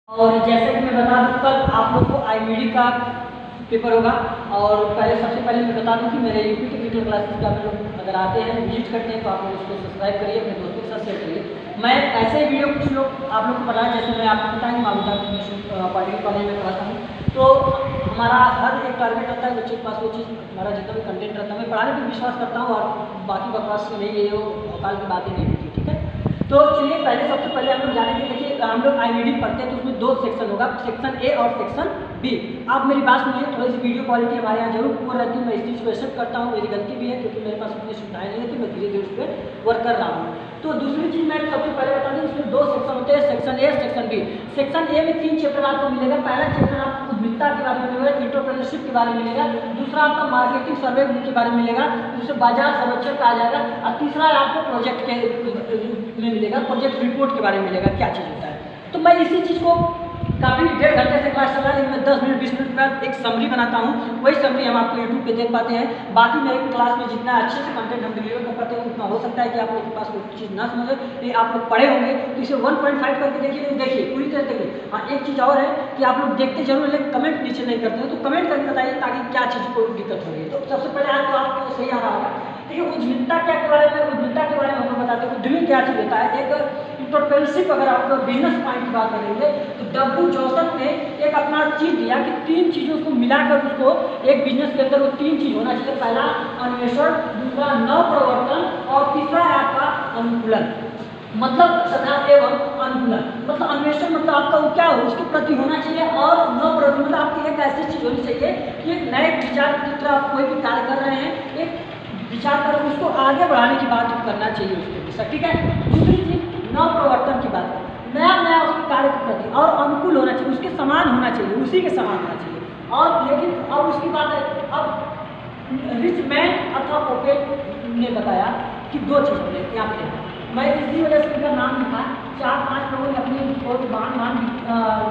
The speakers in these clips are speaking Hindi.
और जैसा कि मैं बता दूँ, कल आप लोग को IMD का पेपर होगा। और सबसे पहले मैं बता दूं कि मेरे यूपी के डिजिटल क्लासेस पे आप लोग अगर आते हैं, विजिट करते हैं, तो आप लोग उसको सब्सक्राइब करिए, अपने दोस्तों के साथ शेयर करिए। मैं ऐसे ही वीडियो कुछ लोग आप लोग को पढ़ा, जैसे मैं आपको बताया मालूदा पॉलिटेक्निक कॉलेज में पढ़ाता हूँ, तो हमारा हर एक टारगेट रहता है बच्चे के पास वो चीज़, हमारा जितना भी कंटेंट रहता है, मैं पढ़ाने पर विश्वास करता हूँ और बाकी बकवास नहीं है, वो औकाल की बातें नहीं होती। ठीक है, तो चलिए सबसे पहले हम लोग जानेंगे। देखिए, हम लोग IMD पढ़ते हैं तो उसमें 2 सेक्शन होगा, सेक्शन A और सेक्शन B। आप मेरी बात सुनिए, थोड़ी सी वीडियो क्वालिटी हमारे यहाँ जरूर पूरी रहती है, मैं इस चीज़ को एक्सेप्ट करता हूँ, मेरी गलती भी है क्योंकि मेरे पास उतनी सुविधाएं नहीं है, मैं धीरे धीरे उस पर वर्क कर रहा हूँ। तो दूसरी चीज़ मैं सबसे पहले बता दूँ, इसमें 2 सेक्शन होते हैं, section A section B। Section A में 3 चैप्टर आपको मिलेगा। पहला चैप्टर आपको उद्यमिता के बारे में मिलेगा, एंटरप्रेन्योरशिप के बारे में मिलेगा। दूसरा आपका मार्केटिंग सर्वे के बारे में मिलेगा, दूसरा बाजार सर्वेक्षण कहा जाएगा, और तीसरा आपको प्रोजेक्ट के में मिलेगा, प्रोजेक्ट रिपोर्ट के बारे में मिलेगा, क्या चीज़ होता है। तो मैं इसी चीज़ को काफ़ी 1.5 घंटे से क्लास चल रहा है, लेकिन मैं 10 मिनट 20 मिनट में एक समरी बनाता हूँ, वही समरी हम आपको यूट्यूब पे देख पाते हैं। बाकी मेरे क्लास में जितना अच्छे से कंटेंट हम डिलीवर कर पाते हैं, उतना हो सकता है कि आप लोगों के पास वो चीज़ ना समझे, ये आप लोग पढ़े होंगे तो इसे 1.5 करके देखिए पूरी तरह देखिए। हाँ, एक चीज़ और है कि आप लोग देखते जरूर, लेकिन कमेंट नीचे नहीं करते हो, तो कमेंट करके बताइए ताकि क्या चीज़ को दिक्कत हो रही है। तो सबसे पहले आज तो आपको सही आ रहा होगा। देखिए, उद्यमिता क्या के बारे में, उद्यमिता के बारे में हम लोग बताते हैं। उद्यमी क्या चीज़ होता है, एक एंटरप्रेन्योरशिप। अगर आप लोग बिजनेस पॉइंट की बात करेंगे तो W जोसेफ ने एक अपना चीज़ दिया कि 3 चीज़ों को मिलाकर उसको एक बिजनेस के अंदर वो 3 चीज़ होना चाहिए। पहला अन्वेषण, दूसरा नवप्रवर्तन, और तीसरा है आपका अनुकूलन, मतलब तथा एवं अनुकूलन। मतलब अन्वेषण मतलब आपका वो क्या हो, उसके प्रति होना चाहिए, और नवप्रवर्तन मतलब आपकी एक ऐसी चीज़ होनी चाहिए कि एक नए विचार की तरह आप कोई भी कार्य कर रहे हैं, एक विचार कर उसको आगे बढ़ाने की बात करना चाहिए उसके। ठीक है, दूसरी चीज़ नवप्रवर्तन की बात है, नया उसके कार्य के प्रति, और अनुकूल होना चाहिए, उसके समान होना चाहिए, उसी के समान होना चाहिए। और लेकिन अब उसकी बात है, अब रिच मैन अथवा पोपेट ने बताया कि 2 चीज़ होंगे यहाँ पे। मैं इसी वजह से इनका नाम लिखा। 4-5 लोगों ने अपनी बहुत महान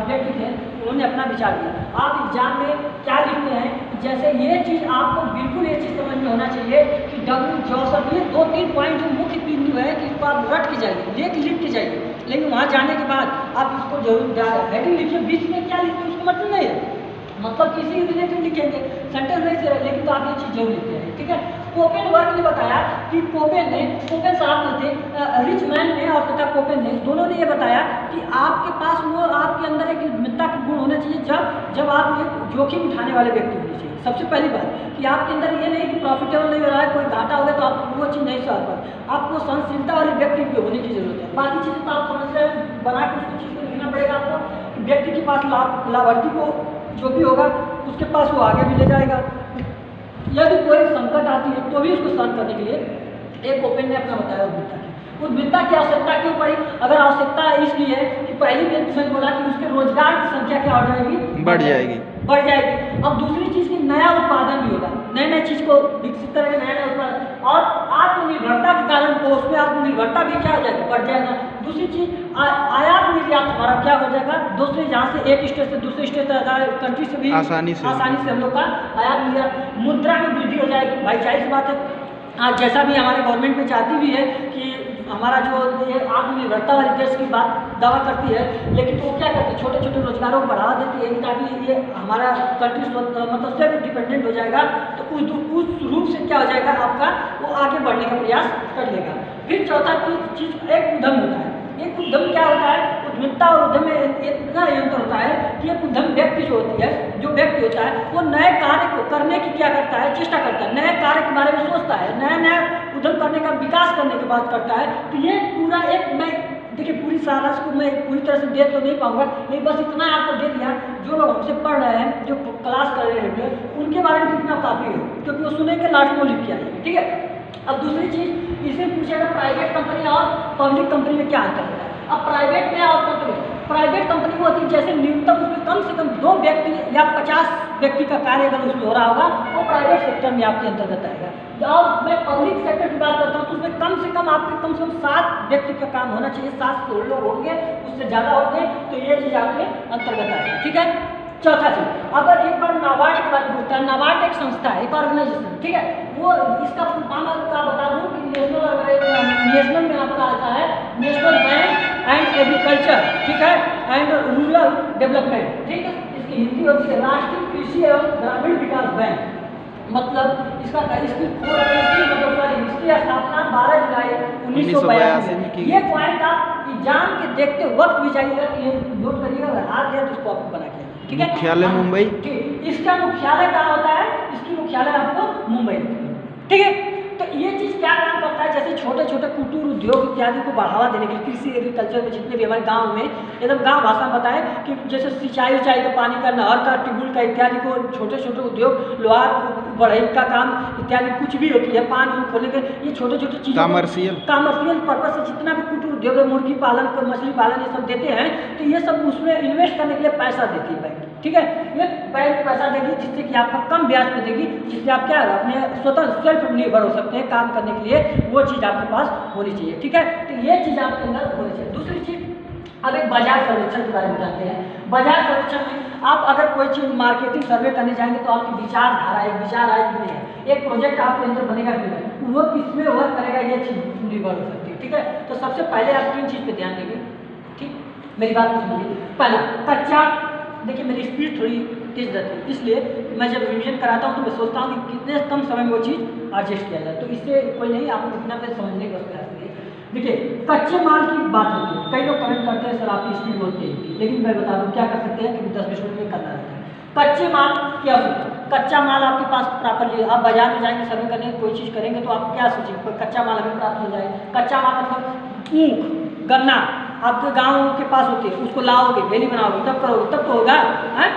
व्यक्ति थे, उन्होंने अपना विचार दिया। आप एग्जाम में क्या लिखते हैं, जैसे ये चीज़ आपको बिल्कुल ये चीज़ समझ में होना चाहिए कि W जोसेफ, ये 2-3 पॉइंट जो मुख्य बिंदु है कि इसको आप रट के जाइए, लिख के जाइए, लेकिन वहाँ जाने के बाद आप इसको जरूर हेडिंग लिखिए। बीच में क्या लिखते हैं उसको मतलब नहीं है, मतलब किसी रिलेटेड लिखेंगे, सेंटेंस नहीं से, लेकिन तो आप ये चीज़ जरूर लिखते हैं। ठीक है, कोपेन वर्क ने बताया कि कोपेन साहब ने थे, रिच मैन ने और तथा कोपेन ने, दोनों ने ये बताया कि आपके पास वो आपके अंदर एक उद्यमिता का गुण होना चाहिए, जब आप एक जोखिम उठाने वाले व्यक्ति होने चाहिए। सबसे पहली बात कि आपके अंदर ये नहीं कि प्रॉफिटेबल नहीं हो रहा है, कोई घाटा हो गया तो आप वो चीज़ नहीं सह पाए, आपको सहनशीलता वाले व्यक्ति भी होने की जरूरत है। बाकी चीज़ें तो आप समझ रहे हैं, बना के उसकी चीज़ को लिखना पड़ेगा आपको। व्यक्ति के पास लाभार्थी को जो भी होगा उसके पास वो आगे भी ले जाएगा। यदि कोई संकट आती है तो भी उसको सहन करने के लिए एक ओपन ने अपना बताया उद्यमिता की आवश्यकता क्यों पड़ी। अगर आवश्यकता इसलिए कि पहली मैंने बोला कि उसके रोजगार की संख्या क्या हो जाएगी, बढ़ जाएगी। अब दूसरी चीज़ की नया उत्पादन भी होगा, नए चीज़ को विकसित करेंगे, नया उत्पादन, और आत्मनिर्भरता के कारण वो उसमें आत्मनिर्भरता भी क्या हो जाएगी, बढ़ जाएगा। दूसरी चीज़ आयात निर्यात हमारा क्या हो जाएगा, दूसरे जहाँ से एक स्टेट से दूसरे स्टेट कंट्री से भी आसानी से हम लोग का आयात निर्यात, मुद्रा में वृद्धि हो जाएगी। भाई जाहिर सी बात है, आज जैसा भी हमारे गवर्नमेंट में चाहती भी है कि हमारा जो ये आत्मनिर्भरता वाली देश की बात दावा करती है, लेकिन तो वो क्या करती है, छोटे छोटे रोजगारों को बढ़ावा देती है ताकि ये हमारा कंट्री मतलब सेल्फ डिपेंडेंट हो जाएगा। तो उस रूप से क्या हो जाएगा आपका, वो आगे बढ़ने का प्रयास कर लेगा। फिर चौथा चीज़ एक उद्यम होता है। एक उद्यम क्या होता है, उद्यमिता और उद्यम में इतना अंतर होता है कि एक उद्यम व्यक्ति जो व्यक्ति होता है वो नए कार्य को करने की क्या करता है, चेष्टा करता है, नए कार्य के बारे में सोचता है, नया उद्यम करने का विकास करने की बात करता है। तो ये पूरा एक, मैं देखिए पूरी सारांश को मैं पूरी तरह से दे तो नहीं पाऊंगा, लेकिन बस इतना आपको दे दिया। जो लोग हमसे पढ़ रहे हैं, जो क्लास कर रहे हैं, उनके बारे में इतना काफ़ी है, क्योंकि वो सुनेंगे लास्ट में लिख के आएंगे। ठीक है, अब दूसरी चीज़ इसे पूछेगा प्राइवेट कंपनी और पब्लिक कंपनी में क्या अंतर है। अब प्राइवेट में और प्राइवेट कंपनी वो होती है जैसे न्यूनतम उसमें कम से कम 2 व्यक्ति या 50 व्यक्ति का कार्य अगर उसमें हो रहा होगा, वो प्राइवेट सेक्टर में आपके अंतर्गत आएगा। और मैं पब्लिक सेक्टर की बात करता हूँ तो उसमें कम से कम 7 व्यक्ति का काम होना चाहिए, 7 से लोग होंगे, उससे ज़्यादा होंगे, तो ये चीज़ आपके अंतर्गत आएगी। ठीक है, चौथा चीज, अगर एक बार नाबार्ड के बारे में बोलता है, नाबार्ड एक संस्था है, एक ऑर्गेनाइजेशन। ठीक है, वो इसका फुल फॉर्म का बता दूं कि नेशनल में आपका आता है नेशनल बैंक एंड एग्रीकल्चर, ठीक है, एंड रूरल डेवलपमेंट, ठीक है। इसकी हिंदी होती है राष्ट्रीय कृषि एवं ग्रामीण विकास बैंक। मतलब इसकी स्थापना 12 जुलाई 1982 में। ये पॉइंट आप एग्जाम के देखते वक्त भी जाइएगा, तो ये नोट करिएगा, अगर आ गया तो इसको आपको बना के, ठीक है। मुख्यालय मुंबई, ठीक। इसका मुख्यालय कहाँ होता है? इसकी मुख्यालय आपको मुंबई, ठीक है। तो ये चीज़ क्या काम करता है, जैसे छोटे छोटे कुटीर उद्योग इत्यादि को बढ़ावा देने के लिए कृषि एग्रीकल्चर में जितने भी हमारे गांव में एकदम गांव भाषा में बताएं कि जैसे सिंचाई का पानी का, नहर का, ट्यूबवेल का इत्यादि को छोटे छोटे उद्योग, लोहार बढ़ई का काम इत्यादि कुछ भी होती है, पान खोलने के, ये छोटे छोटे चीज़ें कमर्शियल पर्पज से जितना भी कुटीर उद्योग है, मुर्गी पालन, मछली पालन, ये सब देते हैं, तो ये सब उसमें इन्वेस्ट करने के लिए पैसा देती है बैंक, ठीक है। ये बैंक पैसा देगी जिससे कि आपको कम ब्याज पे देगी, जिससे आप क्या अपने स्वतः सेल्फ निर्भर हो सकते हैं काम करने के लिए, वो चीज़ आपके पास होनी चाहिए, ठीक है। तो ये चीज़ आपके अंदर होनी चाहिए। दूसरी चीज़, अब एक बाजार सर्वेक्षण के बारे में जानते हैं। बाजार सर्वेक्षण में आप अगर कोई चीज़ मार्केटिंग सर्वे करने जाएंगे तो आपकी विचारधारा, एक विचार आए कि नहीं है, एक प्रोजेक्ट आपके अंदर बनेगा कि नहीं, वो किसमें वर्क करेगा, ये चीज़ निर्भर हो सकती है, ठीक है। तो सबसे पहले आप 3 चीज़ पे ध्यान देंगे, ठीक, मेरी बात सुनिए। पहला, कच्चा, देखिए मेरी स्पीड थोड़ी तेज रहती है, इसलिए मैं जब रिवीजन कराता हूँ तो मैं सोचता हूँ कि कितने कम समय में वो चीज़ एडजस्ट किया जाए, तो इससे कोई नहीं, आपको इतना पे समझने का प्रयास करिए। देखिए कच्चे माल की बात होती है, कई लोग कमेंट करते हैं सर आपकी स्पीड बहुत तेज थी, लेकिन मैं बता दूँ क्या कर सकते हैं, क्योंकि 10-20 मिनट में करना रहता है। कच्चे माल क्या होता है? कच्चा माल आपके पास प्रॉपरली, आप बाजार में जाएंगे सर्वे करने कोई चीज़ करेंगे तो आप क्या सोचेंगे, कच्चा माल हमें प्राप्त हो जाए। कच्चा माल मतलब ऊख, गन्ना आपके गाँव के पास होती है, उसको लाओगे, बेली बनाओगे, तब करोगे, तब तो होगा, है।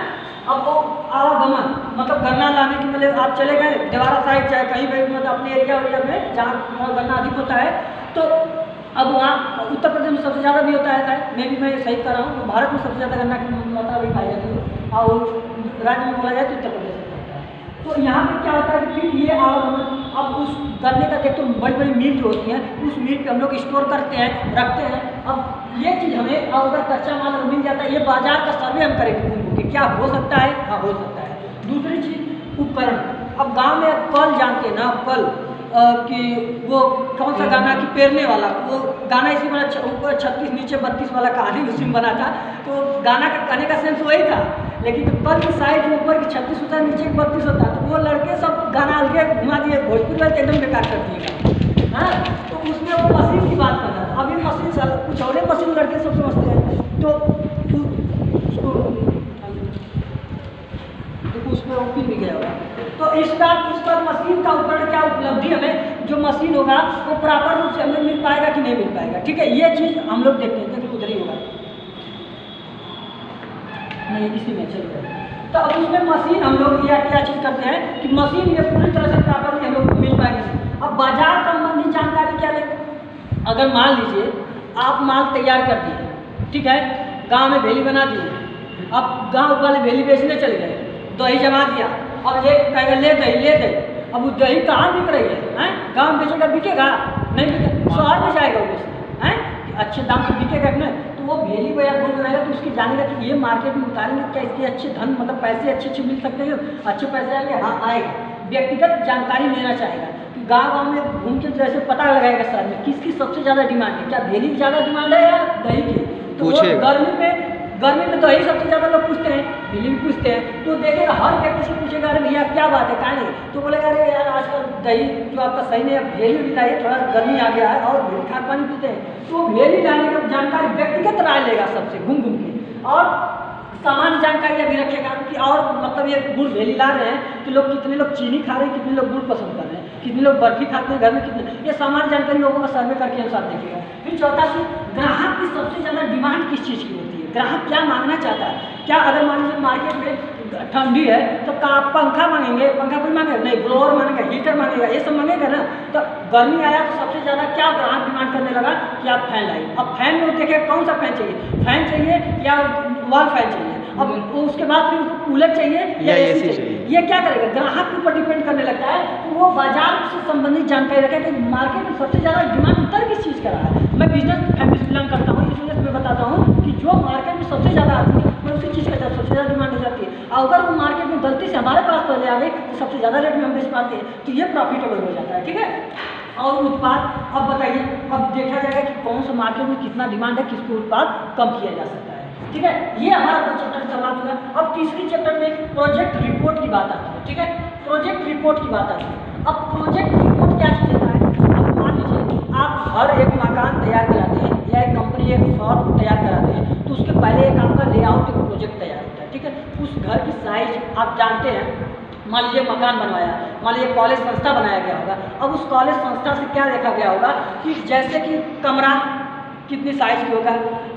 अब वो आवागमन मतलब गन्ना लाने के, मतलब आप चले गए देवारा साइड, चाहे कहीं भी, मतलब अपने एरिया में जहाँ गन्ना अधिक होता है, तो अब वहाँ उत्तर प्रदेश में सबसे ज़्यादा भी होता है, शायद मैं भी सही कर रहा हूँ, भारत में सबसे ज़्यादा गन्ना की मात्रा भी पाई जाती है, और राज्य में बोला जाए तो उत्तर प्रदेश में होता है। तो यहाँ पे क्या होता है कि फिर ये आवागमन, अब उस गन्ने का देखते बड़ी बड़ी मील जो होती है, उस मील पे हम लोग स्टोर करते हैं, रखते हैं। अब ये चीज़ हमें, अगर कच्चा माल मिल जाता है, ये बाजार का सर्वे हम करेंगे कि क्या हो सकता है, हाँ हो सकता है। दूसरी चीज़ उपकरण, अब गांव में कल जानते हैं ना, कल कि वो कौन सा गाना कि पेरने वाला, वो गाना इसी बना, ऊपर 36 नीचे 32 वाला कहानी उसी में बना था, तो गाना का कहने का सेंस वही था, लेकिन कल की साइड ऊपर की 36 होता है, नीचे 32 होता है, तो वो लड़के सब गाना अलगे घुमा दिए, भोजपुरी वाले एकदम बेकार कर दिएगा, हाँ। तो उसमें वो मशीन की बात कर रहा था, अभी मशीन से कुछ और मशीन लड़के सब समझते हैं, तो उसमें ओपी भी गया होगा। तो इस पर मशीन का उपकरण क्या उपलब्धि हमें, जो मशीन होगा वो प्रॉपर रूप से हमें मिल पाएगा कि नहीं मिल पाएगा, ठीक है। ये चीज़ हम लोग देखते हैं, देखिए उधर ही होगा, नहीं इसी में चलिए। तो अब उसमें मशीन हम लोग यह क्या चीज़ करते हैं कि मशीन ये पूरी तरह से प्रॉपरली हम लोग को मिल पाएगी। अब बाजार संबंधी जानकारी क्या लेंगे, अगर मान लीजिए आप माल तैयार कर दिए, ठीक है, गाँव में भेली बना दिए, अब गाँव वाले भेली बेचने चले गए, दही जमा दिया, अब ये कहेगा ले दही, अब वो दही कहाँ बिक रही है, गाँव में बेचेगा, बिकेगा नहीं, बिकेगा शहर में जाएगा वो बेचने, अच्छे दाम पर बिकेगा नहीं, तो वो भेली बाजार घूम रहेगा, तो उसकी जानेगा कि ये मार्केट में उतारेंगे क्या, इसके अच्छे धन मतलब पैसे अच्छे मिल सकते हैं, अच्छे पैसे आएंगे, हाँ आएगा। व्यक्तिगत जानकारी लेना चाहेगा कि गाँव में घूम के जैसे पता लगाएगा शहर में किसकी सबसे ज़्यादा डिमांड है, क्या भेली की ज़्यादा डिमांड है या दही की, तो वो गर्मी में दही सबसे ज़्यादा लोग पूछते हैं, भेली भी पूछते हैं, तो देखेगा हर व्यक्ति से पूछेगा अरे भैया क्या बात है, कहाँ नहीं, तो बोलेगा अरे यार आजकल दही जो आपका सही नहीं है, भेली भी लाइए, थोड़ा गर्मी आ गया है और भेली खाद पानी पीते हैं, तो भेली लाने का जानकारी व्यक्तिगत राय लेगा सबसे घूम के, और सामान्य जानकारी अभी रखेगा कि और मतलब ये गुड़ भेली ला रहे हैं तो लोग कितने लोग चीनी खा रहे हैं, कितने लोग गुड़ पसंद कर रहे हैं, कितने लोग बर्फी खाते हैं घर में, कितने, ये सामान्य जानकारी लोगों का सर्वे करके अनुसार देखेगा। फिर चौथा चीज, ग्राहक की सबसे ज़्यादा डिमांड किस चीज़ की होती है, ग्राहक क्या मांगना चाहता है, क्या अगर मान लीजिए मार्केट में ठंडी है तो पंखा मांगेंगे, पंखा कोई मांगेगा नहीं, ब्लोअर मांगेगा, हीटर मांगेगा, ये सब मांगेगा ना। तो गर्मी आया तो सबसे ज़्यादा क्या ग्राहक डिमांड करने लगा कि आप फैन लाइए। अब फैन में देखिए कौन सा फैन चाहिए, फैन चाहिए या वॉल फैन चाहिए, अब उसके बाद फिर उसको कूलर चाहिए या एसी चाहिए। ये क्या करेगा, ग्राहक के ऊपर डिपेंड करने लगता है, तो वो बाजार से संबंधित जानकारी रखे कि मार्केट में सबसे ज़्यादा डिमांड उत्तर किस चीज़ का रहा है। मैं बिजनेस फैमिली से बिलोंग करता हूँ, इस वजह से मैं बताता हूँ कि जो मार्केट में सबसे ज़्यादा आती है कोई उसी चीज़ का सबसे ज़्यादा डिमांड हो जाती है। और अगर वो मार्केट में गलती से हमारे पास पहले आ गई तो सबसे ज़्यादा रेट में हम बेच पाते हैं, तो ये प्रॉफिटेबल हो जाता है। ठीक है, और उत्पाद अब बताइए, अब देखा जाएगा कि कौन सा मार्केट में कितना डिमांड है, किसको उत्पाद कम किया जा सकता है। ठीक है, ये हमारा दो चैप्टर समाप्त हुआ। अब तीसरी चैप्टर में प्रोजेक्ट रिपोर्ट की बात आती है। ठीक है, प्रोजेक्ट रिपोर्ट की बात आती है। अब प्रोजेक्ट रिपोर्ट क्या चीज़ होता है? अब मान लीजिए आप हर एक मकान तैयार कराते हैं या एक कंपनी एक शॉप तैयार कराते हैं, तो उसके पहले एक आपका लेआउट एक प्रोजेक्ट तैयार होता है। ठीक है, उस घर की साइज आप जानते हैं, मान लीजिए मकान बनवाया, मान लीजिए कॉलेज संस्था बनाया गया होगा। अब उस कॉलेज संस्था से क्या देखा गया होगा कि जैसे कि कमरा कितनी साइज की होगा,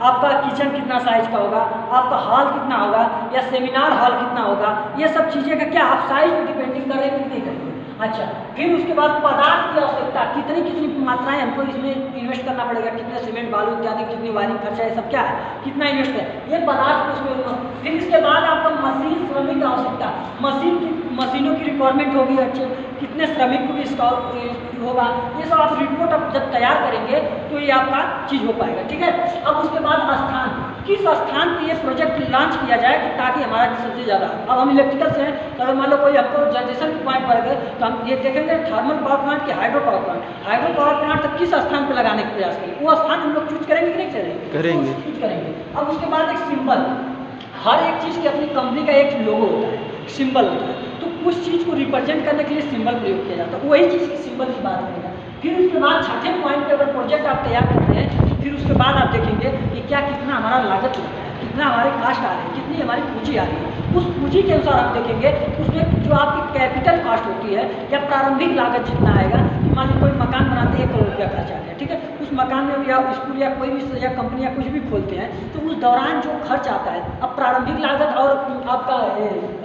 आपका किचन कितना साइज का होगा, आपका हॉल कितना होगा या सेमिनार हॉल कितना होगा, ये सब चीज़ें का क्या आप साइज पर डिपेंडिंग कर रहे हैं कि नहीं करेंगे। अच्छा, फिर उसके बाद पदार्थ की आवश्यकता, कितनी कितनी मात्राएं हमको इसमें इन्वेस्ट करना पड़ेगा, कितने सीमेंट बालू इत्यादि, कितनी वायरिंग खर्चा, ये सब क्या है, कितना इन्वेस्ट है, ये पदार्थ उसमें। फिर इसके बाद आपका मशीन श्रमिक आवश्यकता, मशीनों की रिक्वायरमेंट होगी, अच्छे कितने श्रमिक को भी इंस्टॉल होगा, ये सब आप रिपोर्ट अब जब तैयार करेंगे तो ये आपका चीज़ हो पाएगा। ठीक है, अब उसके बाद स्थान, किस स्थान पे ये प्रोजेक्ट लॉन्च किया जाए कि ताकि हमारा सबसे ज़्यादा, अब हम इलेक्ट्रिकल से हैं तो अगर मान लो कोई आपको जनरेशन के पॉइंट पर गए तो हम ये देखेंगे थर्मल पावर प्लांट की हाइड्रो पावर प्लांट तक किस स्थान पर लगाने का प्रयास करेंगे, वो स्थान हम लोग चूज करेंगे कि नहीं करेंगे, चूज करेंगे। अब उसके बाद एक सिंबल, हर एक चीज़ की अपनी कंपनी का एक लोगो होता है, सिंबल होता है, तो उस चीज़ को रिप्रेजेंट करने के लिए सिंबल प्रयोग किया जाता है, वही चीज़ की सिंबल की बात करेगा। फिर उसके बाद छठे पॉइंट पे अगर प्रोजेक्ट आप तैयार करते हैं, फिर उसके बाद आप देखेंगे कि क्या कितना हमारा लागत लगता है, कितना हमारे कास्ट आ रही है, कितनी हमारी पूंजी आ रही है। उस पूंजी के अनुसार आप देखेंगे उसमें जो आपकी कैपिटल कॉस्ट होती है या प्रारंभिक लागत जितना आएगा, मान लीजिए कोई मकान बनाते हैं 1 करोड़ रुपया खर्च आ गया। ठीक है, उस मकान में या स्कूल या कोई भी या कंपनी या कुछ भी खोलते हैं तो उस दौरान जो खर्च आता है, अब प्रारंभिक लागत और आपका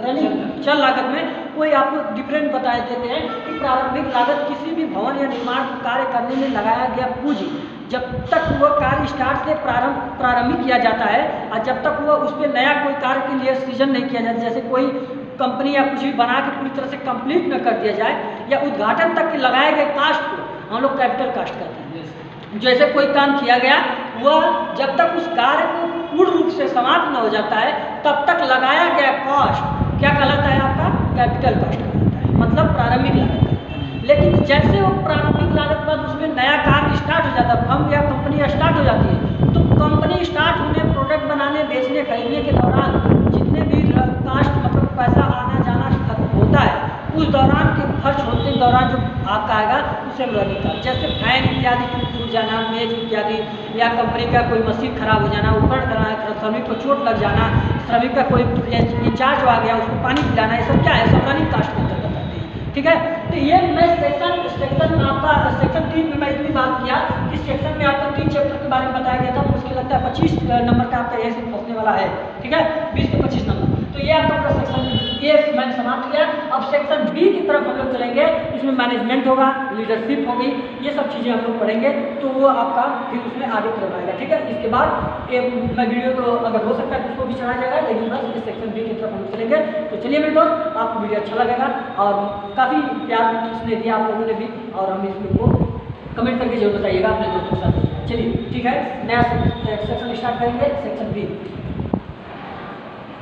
रनिंग चल लागत में कोई आपको डिफरेंट बताए देते हैं कि प्रारंभिक लागत किसी भी भवन या निर्माण कार्य करने में लगाया गया पूंजी, जब तक वो कार्य स्टार्ट से प्रारंभिक किया जाता है और जब तक वो उस पर नया कोई कार्य के लिए सृजन नहीं किया जाता, जैसे कोई कंपनी या कुछ भी बना के पूरी तरह से कंप्लीट न कर दिया जाए या उद्घाटन तक के लगाए गए कास्ट को हम लोग कैपिटल कास्ट करते हैं। जैसे कोई काम किया गया वह जब तक उस कार्य को पूर्ण रूप से समाप्त न हो जाता है तब तक लगाया गया कॉस्ट क्या कहलाता है, आपका कैपिटल कॉस्ट कहलाता है, मतलब प्रारंभिक लागत। लेकिन जैसे वो प्रारंभिक लागत के बाद उसमें नया कार्य स्टार्ट हो जाता है, फर्म या कंपनी स्टार्ट हो जाती है, तो कंपनी स्टार्ट होने, प्रोडक्ट बनाने, बेचने, खरीदने के दौरान जितने भी कास्ट मतलब पैसा आना जाना खत्म होता है, उस दौरान के खर्च होने के दौरान जो आपका आएगा उसे हम रनिंग का, जैसे फैन इत्यादि टूट जाना, मेज इत्यादि, या कंपनी का कोई मशीन खराब हो जाना, उपकरण कराना, श्रमिक को चोट लग जाना, श्रमिक का कोई इंचार्ज आ गया उसको पानी पिलाना, ये सब क्या है, सब रनिंग कास्ट के अंतर्गत आते हैं। ठीक है, तो ये मैं सेक्शन आपका सेक्शन 3 में मैं इतनी बात किया कि सेक्शन में आपका 3 चैप्टर के बारे में बताया गया था, मुझे लगता है 25 नंबर का आपका ये फंसने वाला है। ठीक है, 20 से 25 नंबर, तो ये आपका पूरा सेक्शन ए मैंने समाप्त किया। अब सेक्शन बी की तरफ हम लोग चलेंगे, इसमें मैनेजमेंट होगा, लीडरशिप होगी, ये सब चीज़ें हम लोग पढ़ेंगे, तो वो आपका फिर उसमें आगे तरफ आएगा। ठीक है, इसके बाद मैं वीडियो तो अगर हो सकता है तो उसको भी चढ़ाया जाएगा, लेकिन बस इस सेक्शन बी की तरफ हम लोग चलेंगे। तो चलिए मेरे दोस्त, आपको वीडियो अच्छा लगेगा और काफ़ी प्यार इसने दिया आप लोगों ने भी, और हम इस वीडियो को कमेंट करके जरूर बताइएगा अपने दोस्तों के साथ। चलिए ठीक है, नया सेक्शन स्टार्ट करेंगे, सेक्शन बी।